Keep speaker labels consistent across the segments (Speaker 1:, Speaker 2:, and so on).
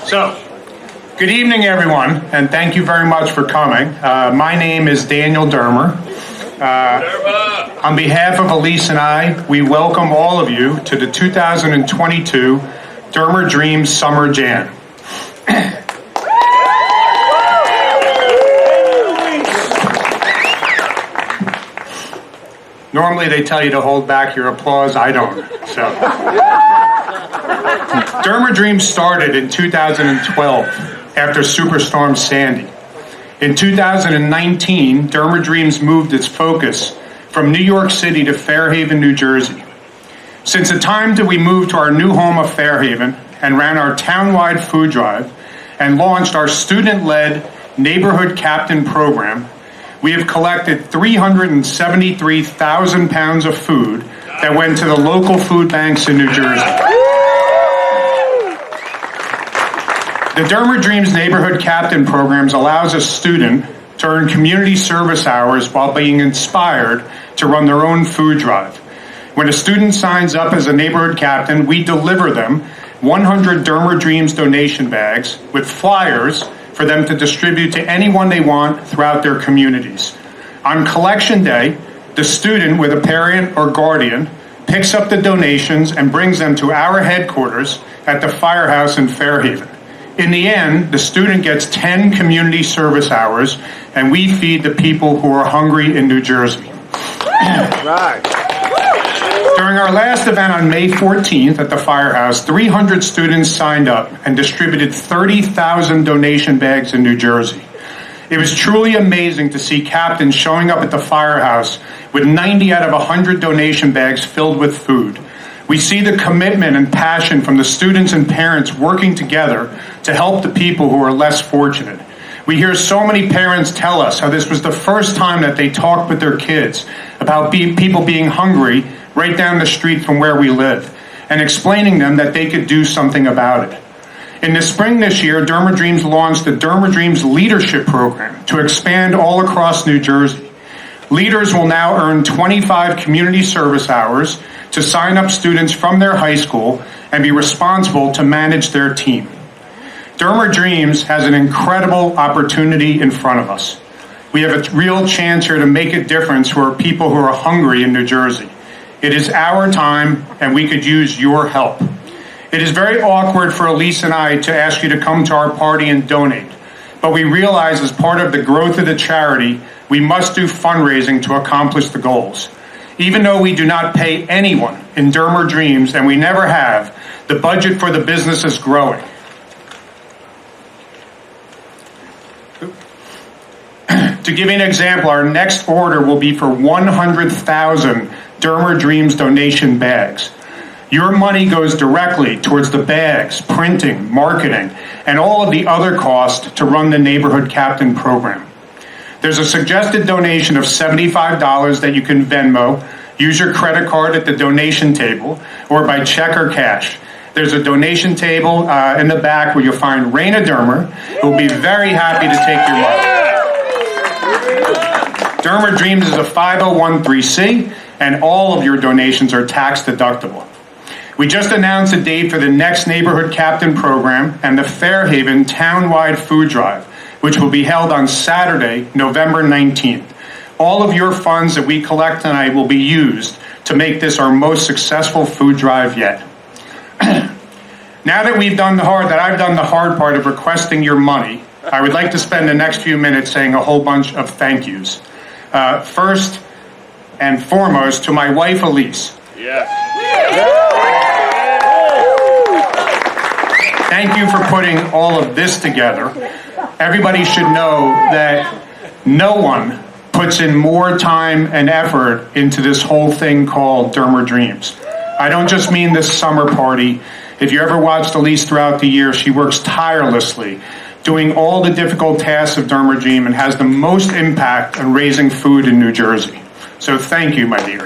Speaker 1: So, good evening, everyone, and thank you very much for coming. My name is Daniel Dermer. On behalf of Elise and I, we welcome all of you to the 2022 Dermer Dreams Summer Jam. Normally they tell you to hold back your applause. I don't. So, Dermer Dreams started in 2012 after Superstorm Sandy. In 2019, Dermer Dreams moved its focus from New York City to Fairhaven, New Jersey. Since the time that we moved to our new home of Fairhaven and ran our town-wide food drive and launched our student-led Neighborhood Captain program, we have collected 373,000 pounds of food that went to the local food banks in New Jersey. The Dermer Dreams Neighborhood Captain programs allows a student to earn community service hours while being inspired to run their own food drive. When a student signs up as a neighborhood captain, we deliver them 100 Dermer Dreams donation bags with flyers for them to distribute to anyone they want throughout their communities. On collection day, the student with a parent or guardian picks up the donations and brings them to our headquarters at the Firehouse in Fairhaven. In the end, the student gets 10 community service hours, and we feed the people who are hungry in New Jersey. Right. During our last event on May 14th at the Firehouse, 300 students signed up and distributed 30,000 donation bags in New Jersey. It was truly amazing to see captains showing up at the Firehouse with 90 out of 100 donation bags filled with food. We see the commitment and passion from the students and parents working together to help the people who are less fortunate. We hear so many parents tell us how this was the first time that they talked with their kids about people being hungry right down the street from where we live, and explaining them that they could do something about it. In the spring this year, Dermer Dreams launched the Dermer Dreams Leadership Program to expand all across New Jersey. Leaders will now earn 25 community service hours to sign up students from their high school and be responsible to manage their team. Dermer Dreams has an incredible opportunity in front of us. We have a real chance here to make a difference for people who are hungry in New Jersey. It is our time, and we could use your help. It is very awkward for Elise and I to ask you to come to our party and donate, but we realize as part of the growth of the charity, we must do fundraising to accomplish the goals. Even though we do not pay anyone in Dermer Dreams, and we never have, the budget for the business is growing. To give you an example, our next order will be for 100,000 Dermer Dreams donation bags. Your money goes directly towards the bags, printing, marketing, and all of the other costs to run the Neighborhood Captain program. There's a suggested donation of $75 that you can Venmo, use your credit card at the donation table, or by check or cash. There's a donation table in the back where you'll find Raina Dermer, who will be very happy to take your money. Dermer Dreams is a 501(c)(3), and all of your donations are tax deductible. We just announced a date for the next Neighborhood Captain program and the Fairhaven town-wide food drive, which will be held on Saturday, November 19th. All of your funds that we collect tonight will be used to make this our most successful food drive yet. Now that I've done the hard part of requesting your money, I would like to spend the next few minutes saying a whole bunch of thank yous. First and foremost, to my wife, Elise.
Speaker 2: Yes.
Speaker 1: Thank you for putting all of this together. Everybody should know that no one puts in more time and effort into this whole thing called Dermer Dreams. I don't just mean this summer party. If you ever watched Elise throughout the year, she works tirelessly, doing all the difficult tasks of Dermer Dream, and has the most impact on raising food in New Jersey. So thank you, my dear.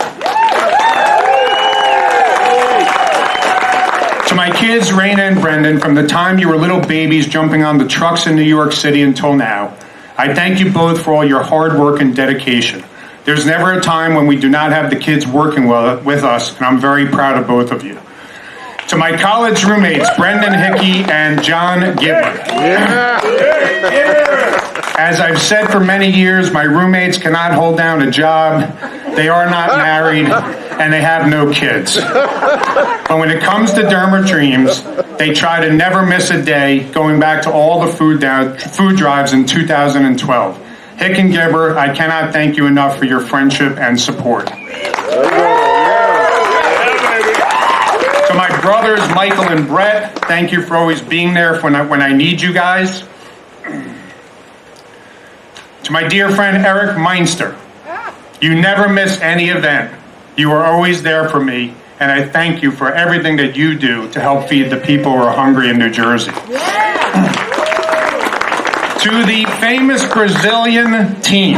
Speaker 1: To my kids, Raina and Brendan, from the time you were little babies jumping on the trucks in New York City until now, I thank you both for all your hard work and dedication. There's never a time when we do not have the kids working with us, and I'm very proud of both of you. To my college roommates, Brendan Hickey and John Gibbler. As I've said for many years, my roommates cannot hold down a job, they are not married, and they have no kids. But when it comes to Dermer Dreams, they try to never miss a day, going back to all the food drives in 2012. Hick and Gibber, I cannot thank you enough for your friendship and support. To my brothers, Michael and Brett, thank you for always being there when I need you guys. To my dear friend Eric Meinster, you never miss any event. You are always there for me, and I thank you for everything that you do to help feed the people who are hungry in New Jersey. To the famous Brazilian team,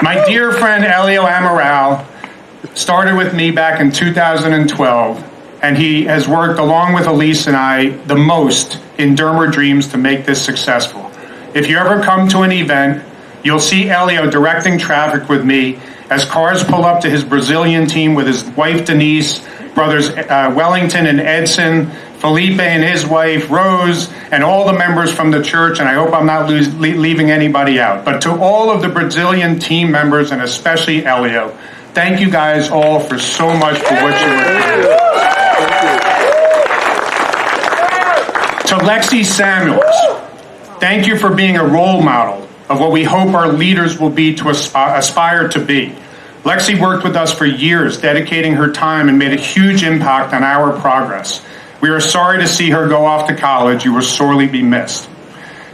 Speaker 1: my dear friend Elio Amaral started with me back in 2012, and he has worked along with Elise and I the most in Dermer Dreams to make this successful. If you ever come to an event, you'll see Elio directing traffic with me as cars pull up to his Brazilian team with his wife Denise, brothers Wellington and Edson, Felipe and his wife, Rose, and all the members from the church, and I hope I'm not leaving anybody out. But to all of the Brazilian team members, and especially Elio, thank you guys all for so much for what you were doing. To Lexi Samuels, thank you for being a role model of what we hope our leaders will be to aspire to be. Lexi worked with us for years, dedicating her time and made a huge impact on our progress. We are sorry to see her go off to college. You will sorely be missed.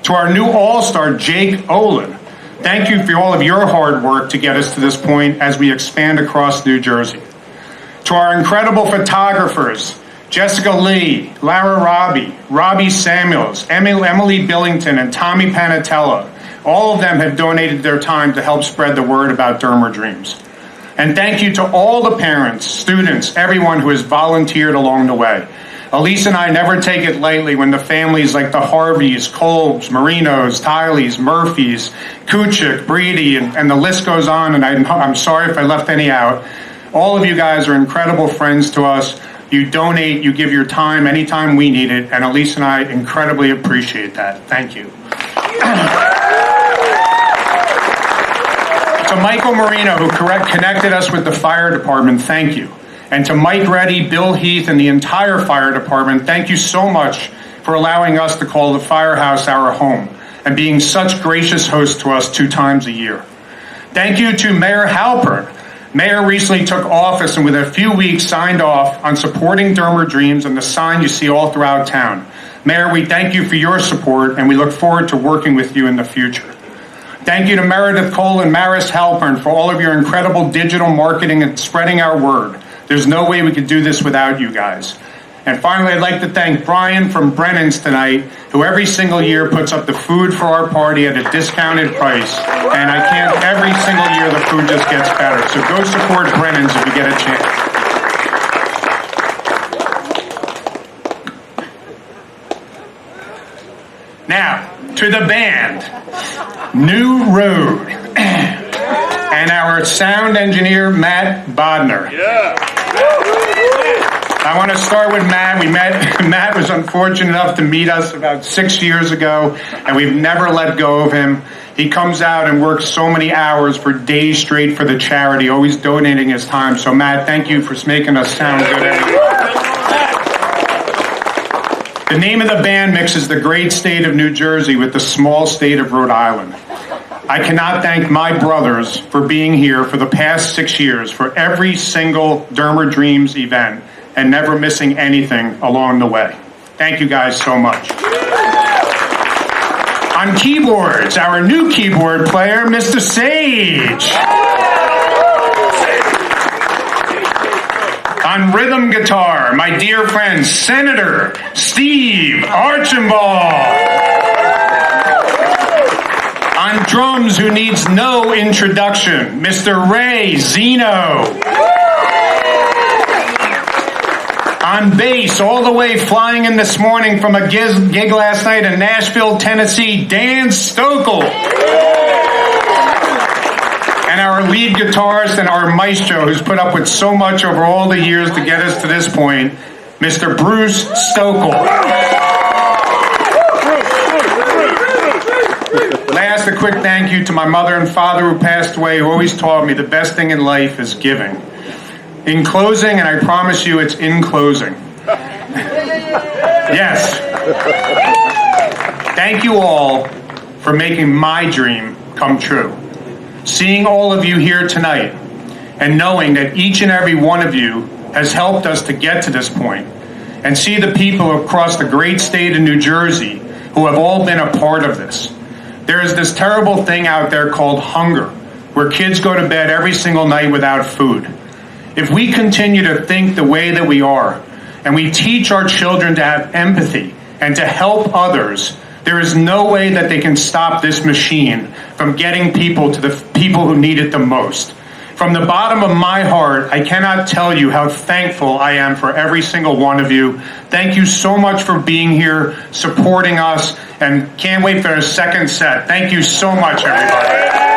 Speaker 1: To our new all-star, Jake Olin, thank you for all of your hard work to get us to this point as we expand across New Jersey. To our incredible photographers, Jessica Lee, Lara Robbie Samuels, Emily Billington, and Tommy Panatella, all of them have donated their time to help spread the word about Dermer Dreams. And thank you to all the parents, students, everyone who has volunteered along the way. Elise and I never take it lightly when the families like the Harveys, Kolbs, Marinos, Tileys, Murphys, Kuchik, Breedy, and the list goes on, and I'm sorry if I left any out. All of you guys are incredible friends to us. You donate, you give your time anytime we need it, and Elise and I incredibly appreciate that. Thank you. To Michael Marino, who connected us with the fire department, thank you. And to Mike Reddy, Bill Heath, and the entire fire department, thank you so much for allowing us to call the firehouse our home and being such gracious hosts to us 2 times a year. Thank you to Mayor Halpern. Mayor recently took office and within a few weeks signed off on supporting Dermer Dreams and the sign you see all throughout town. Mayor, we thank you for your support and we look forward to working with you in the future. Thank you to Meredith Cole and Maris Halpern for all of your incredible digital marketing and spreading our word. There's no way we could do this without you guys. And finally, I'd like to thank Brian from Brennan's tonight, who every single year puts up the food for our party at a discounted price. And I can't, every single year the food just gets better. So go support Brennan's if you get a chance. Now, to the band, New Road, and our sound engineer, Matt Bodner. Yeah. I want to start with Matt. Matt was unfortunate enough to meet us about 6 years ago, and we've never let go of him. He comes out and works so many hours for days straight for the charity, always donating his time. So, Matt, thank you for making us sound good every day. The name of the band mixes the great state of New Jersey with the small state of Rhode Island. I cannot thank my brothers for being here for the past 6 years for every single Dermer Dreams event and never missing anything along the way. Thank you guys so much. On keyboards, our new keyboard player, Mr. Sage. On rhythm guitar, my dear friend, Senator Steve Archambault. On drums, who needs no introduction, Mr. Ray Zeno. On bass, all the way flying in this morning from a gig last night in Nashville, Tennessee, Dan Stokel. and our lead guitarist and our maestro who's put up with so much over all the years to get us to this point, Mr. Bruce Stokel. Last, a quick thank you to my mother and father who passed away, who always taught me the best thing in life is giving. In closing, and I promise you it's in closing. Yes. Thank you all for making my dream come true. Seeing all of you here tonight and knowing that each and every one of you has helped us to get to this point, and see the people across the great state of New Jersey who have all been a part of this. There is this terrible thing out there called hunger, where kids go to bed every single night without food. If we continue to think the way that we are, and we teach our children to have empathy and to help others, there is no way that they can stop this machine from getting people to the people who need it the most. From the bottom of my heart, I cannot tell you how thankful I am for every single one of you. Thank you so much for being here, supporting us, and can't wait for a second set. Thank you so much, everybody.